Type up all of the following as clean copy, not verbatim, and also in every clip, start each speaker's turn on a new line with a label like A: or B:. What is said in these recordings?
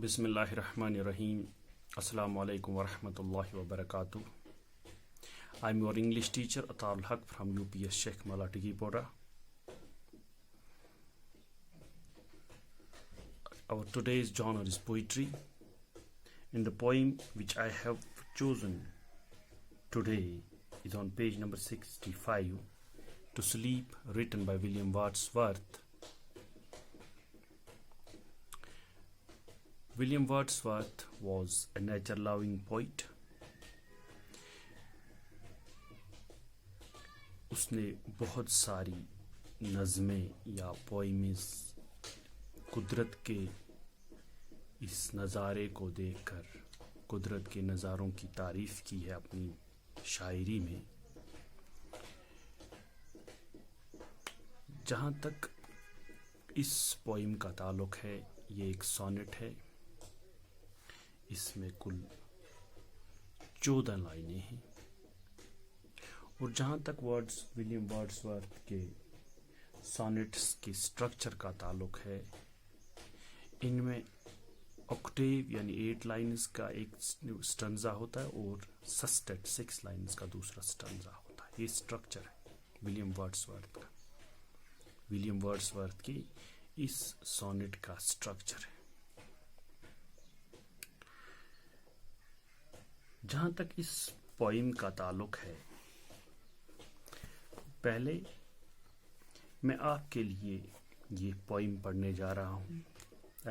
A: بسم اللہ الرحمن الرحیم. السلام علیکم ورحمۃ اللہ وبرکاتہ. I am your English teacher Atar al-Haq from UPS Sheikh Mala Tigipora. Our today's genre is poetry, and the poem which I have chosen today is on page number 65, To Sleep, written by William Wordsworth. William Wordsworth was a nature-loving poet. اس نے بہت ساری نظمیں یا poems قدرت کے اس نظارے کو دیکھ کر قدرت کے نظاروں کی تعریف کی ہے اپنی شاعری میں. جہاں تک اس پوئم کا تعلق ہے، یہ ایک سونٹ ہے. اس میں کل 14 لائنیں ہیں، اور جہاں تک ولیم ورڈزورتھ کے سونٹس کے سٹرکچر کا تعلق ہے، ان میں آکٹیو یعنی 8 لائنز کا ایک سٹنزا ہوتا ہے اور سسٹیٹ 6 لائنز کا دوسرا سٹنزا ہوتا ہے. یہ سٹرکچر ہے ولیم ورڈزورتھ کا. ولیم ورڈزورتھ کی اس سونٹ کا سٹرکچر ہے. جہاں تک اس پوئم کا تعلق ہے، پہلے میں آپ کے لیے یہ پوئم پڑھنے جا رہا ہوں.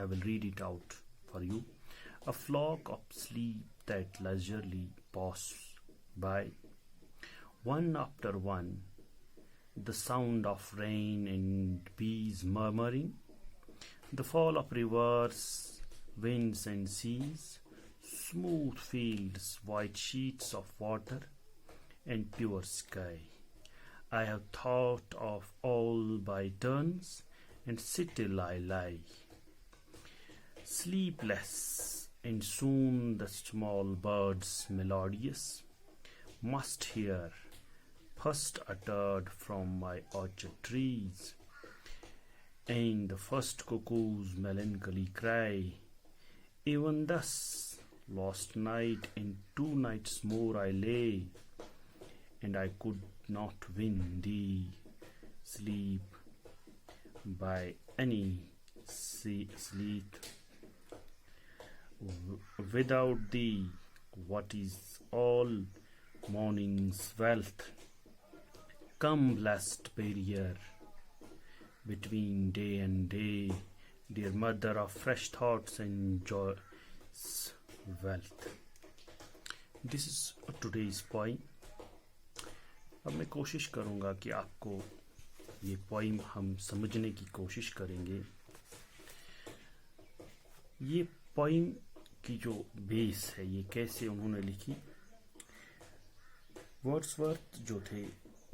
A: I will read it out for you. A flock of sleep that leisurely pass by, one after one, the sound of rain and bees murmuring, the fall of rivers, winds and seas, smooth fields, white sheets of water, and pure sky. I have thought of all by turns, and still I lie, sleepless, and soon the small birds melodious must hear, first uttered from my orchard trees, and the first cuckoo's melancholy cry. Even thus, last night and 2 nights more I lay, and I could not win thee, sleep, by any sleep. Without thee, what is all morning's wealth? Come, blessed barrier between day and day, dear mother of fresh thoughts and joy's wealth. This is today's poem. اب میں کوشش کروں گا کہ آپ کو یہ poem ہم سمجھنے کی کوشش کریں گے. یہ پوئم کی جو بیس ہے، یہ کیسے انہوں نے لکھی. ورڈزورتھ جو تھے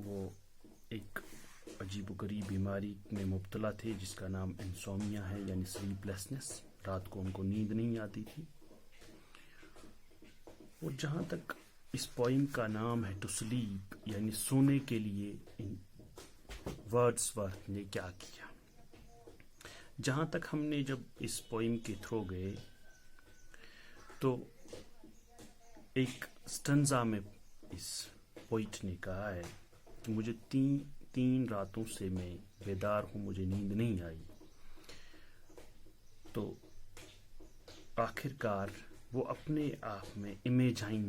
A: وہ ایک عجیب و غریب بیماری میں مبتلا تھے جس کا نام انسومیا ہے، یعنی سلیپ لیسنس. رات کو ان کو نیند نہیں آتی تھی. اور جہاں تک اس پوئم کا نام ہے ٹو سلیپ، یعنی سونے کے لیے ورڈزورتھ نے کیا کیا. جہاں تک ہم نے جب اس پوئم کے تھرو گئے تو ایک سٹنزا میں اس پوئٹ نے کہا ہے کہ مجھے تین راتوں سے میں بیدار ہوں، مجھے نیند نہیں آئی. تو آخر کار وہ اپنے آپ میں امیجائن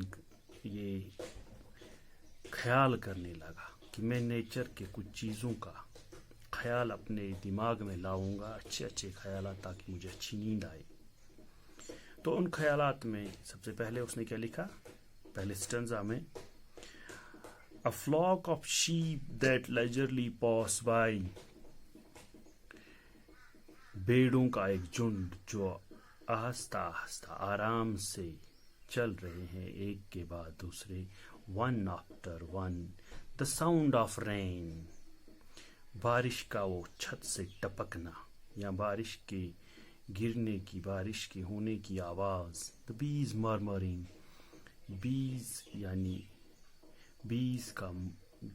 A: یہ خیال کرنے لگا کہ میں نیچر کے کچھ چیزوں کا خیال اپنے دماغ میں لاؤں گا، اچھے اچھے خیالات، تاکہ مجھے اچھی نیند آئے. تو ان خیالات میں سب سے پہلے اس نے کیا لکھا، پہلے سٹنزا میں A flock of sheep that leisurely pass by. بھیڑوں کا ایک جھنڈ جو آہستہ آہستہ آرام سے چل رہے ہیں ایک کے بعد دوسرے. One after one, the sound of rain. بارش کا وہ چھت سے ٹپکنا یا بارش کے گرنے کی، بارش کے ہونے کی آواز. The bees murmuring. bees یعنی بیز کا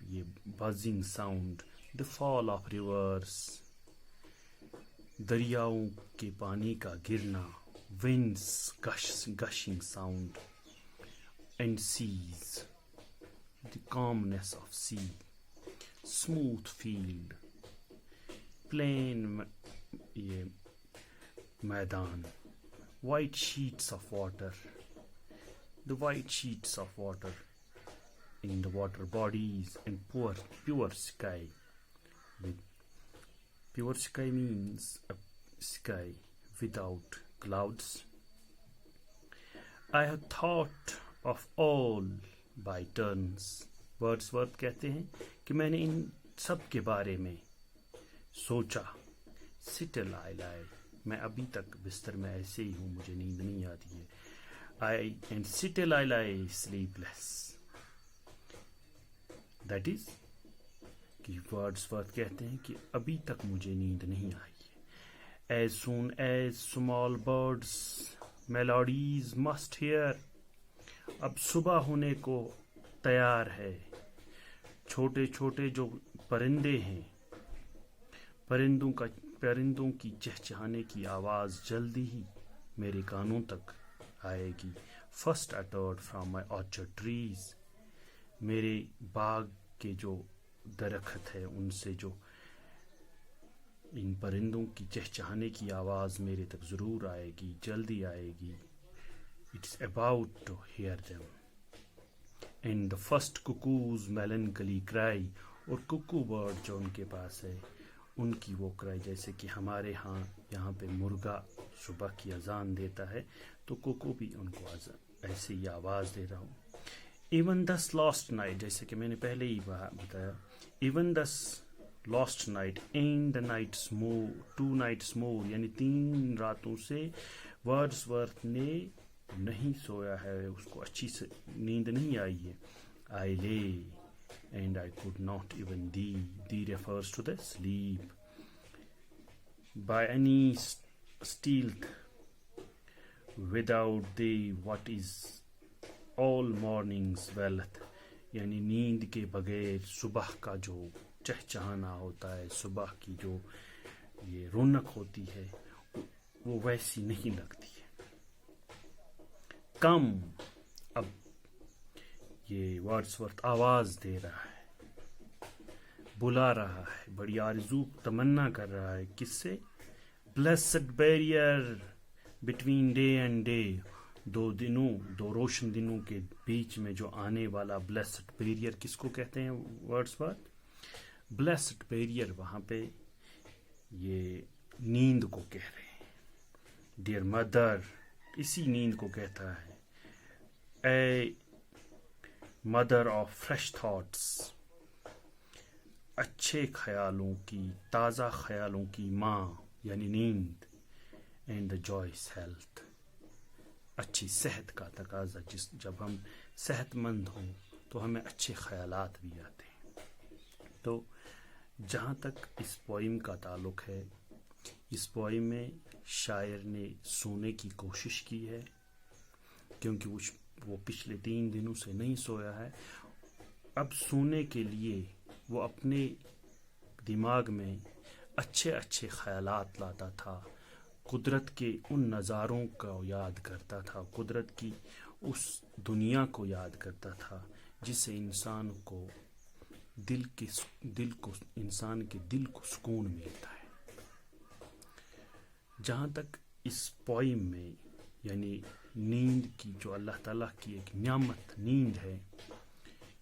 A: یہ buzzing sound. The fall of rivers. دریاؤں کے پانی کا گرنا. winds gushing sound, and seas, the calmness of sea, smooth field, plain یہ میدان, white sheets of water, the white sheets of water in the water bodies, and pure sky. Pure sky means a sky without clouds. I have thought of all by turns. Wordsworth کہتے ہیں کہ میں نے ان سب کے بارے میں سوچا. Still I lie. میں ابھی تک بستر میں ایسے ہی ہوں, مجھے نیند نہیں آتی ہے. And still I lie sleepless. That is کہ Wordsworth کہتے ہیں کہ ابھی تک مجھے نیند نہیں آئی ہے. As soon as small birds melodies must hear. اب صبح ہونے کو تیار ہے. چھوٹے چھوٹے جو پرندے ہیں, پرندوں کی چہچہانے کی آواز جلدی ہی میرے کانوں تک آئے گی. First uttered from my orchard trees. میرے باغ کے جو درخت ہے ان سے جو ان پرندوں کی چہچہانے کی آواز میرے تک ضرور آئے گی, جلدی آئے گی. It's about to hear them. And the first cuckoo's melancholy cry. اور ککو برڈ جو ان کے پاس ہے, ان کی وہ کرائے, جیسے کہ ہمارے ہاں یہاں پہ مرغا صبح کی اذان دیتا ہے تو ککو بھی ان کو ایسے ہی آواز دے رہا ہوں. Even thus lost night, جیسے کہ میں نے پہلے ہی بتایا, even thus lost night and the nights more, 2 nights more, یعنی 3 راتوں سے ورڈسورتھ نے نہیں سویا ہے, اس کو اچھی سے نیند نہیں آئی ہے. I lay and I could not even thee. Thee refers to the sleep. By any stealth, without thee, what is all morning's wealth. یعنی نیند کے بغیر صبح کا جو چہچہانا ہوتا ہے, صبح کی جو یہ رونق ہوتی ہے, وہ ویسی نہیں لگتی ہے. کم, اب یہ ورڈسورتھ آواز دے رہا ہے, بلا رہا ہے, بڑی آرزو تمنا کر رہا ہے. کس سے؟ blessed barrier between day and day. دو روشن دنوں کے بیچ میں جو آنے والا blessed barrier کس کو کہتے ہیں ورڈسورتھ؟ blessed barrier وہاں پہ یہ نیند کو کہہ رہے ہیں. dear mother, اسی نیند کو کہتا ہے. A mother of fresh thoughts, اچھے خیالوں کی, تازہ خیالوں کی ماں یعنی نیند. اینڈ دا جوائس ہیلتھ, اچھی صحت کا تقاضا. جب ہم صحت مند ہوں تو ہمیں اچھے خیالات بھی آتے ہیں. تو جہاں تک اس پوئم کا تعلق ہے, اس پوئم میں شاعر نے سونے کی کوشش کی ہے, کیونکہ وہ پچھلے 3 دنوں سے نہیں سویا ہے. اب سونے کے لیے وہ اپنے دماغ میں اچھے اچھے خیالات لاتا تھا, قدرت کے ان نظاروں کو یاد کرتا تھا, قدرت کی اس دنیا کو یاد کرتا تھا جس سے انسان کے دل کو سکون ملتا ہے. جہاں تک اس پوئم میں یعنی نیند کی جو اللہ تعالیٰ کی ایک نعمت نیند ہے,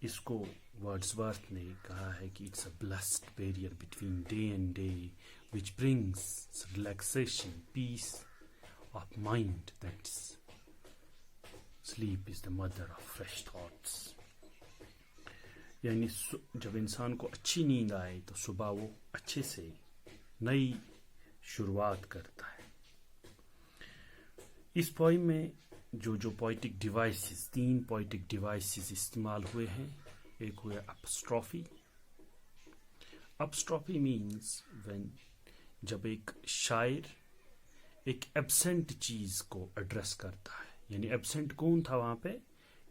A: اس کو ورڈسورتھ نے کہا ہے کہ it's a blessed barrier between day and day which brings relaxation, peace of mind. That's sleep is the mother of fresh thoughts. یعنی جب انسان کو اچھی نیند آئے تو صبح وہ اچھے سے نئی شروعات کرتا ہے. اس پوئم میں جو پوئٹک ڈیوائسز 3 پوئٹک ڈیوائسز استعمال ہوئے ہیں. ایک ہوئے اپسٹرافی. اپسٹرافی مینز وین جب ایک شاعر ایک ایبسنٹ چیز کو ایڈریس کرتا ہے, یعنی ایبسنٹ کون تھا وہاں پہ,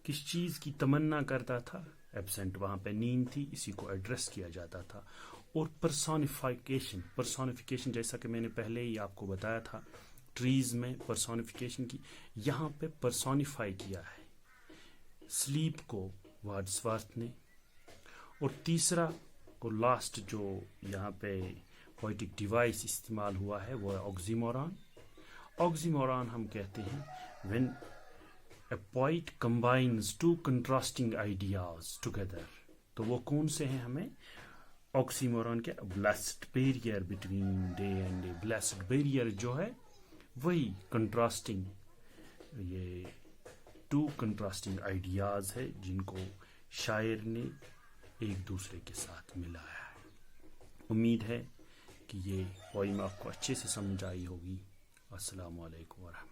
A: کس چیز کی تمنا کرتا تھا, ایبسنٹ وہاں پہ نیند تھی, اسی کو ایڈریس کیا جاتا تھا. اور پرسونیفیکیشن جیسا کہ میں نے پہلے ہی آپ کو بتایا تھا, ٹریز میں پرسونیفیکیشن کی، یہاں پہ پرسونیفائی کیا ہے سلیپ کو ورڈز ورتھ نے. اور تیسرا اور لاسٹ جو یہاں پہ پوئٹک ڈیوائس استعمال ہوا ہے وہ ہے آکسیموران. آکسیموران ہم کہتے ہیں when a poet combines two contrasting ideas together. تو وہ کون سے ہیں ہمیں آکسیموران کے؟ blessed barrier between day and day. blessed barrier جو ہے وہی کنٹراسٹنگ، یہ ٹو کنٹراسٹنگ آئیڈیاز ہے جن کو شاعر نے ایک دوسرے کے ساتھ ملایا ہے. امید ہے کہ یہ پوئم آپ کو اچھے سے سمجھ آئی ہوگی. السلام علیکم ورحمۃ اللہ.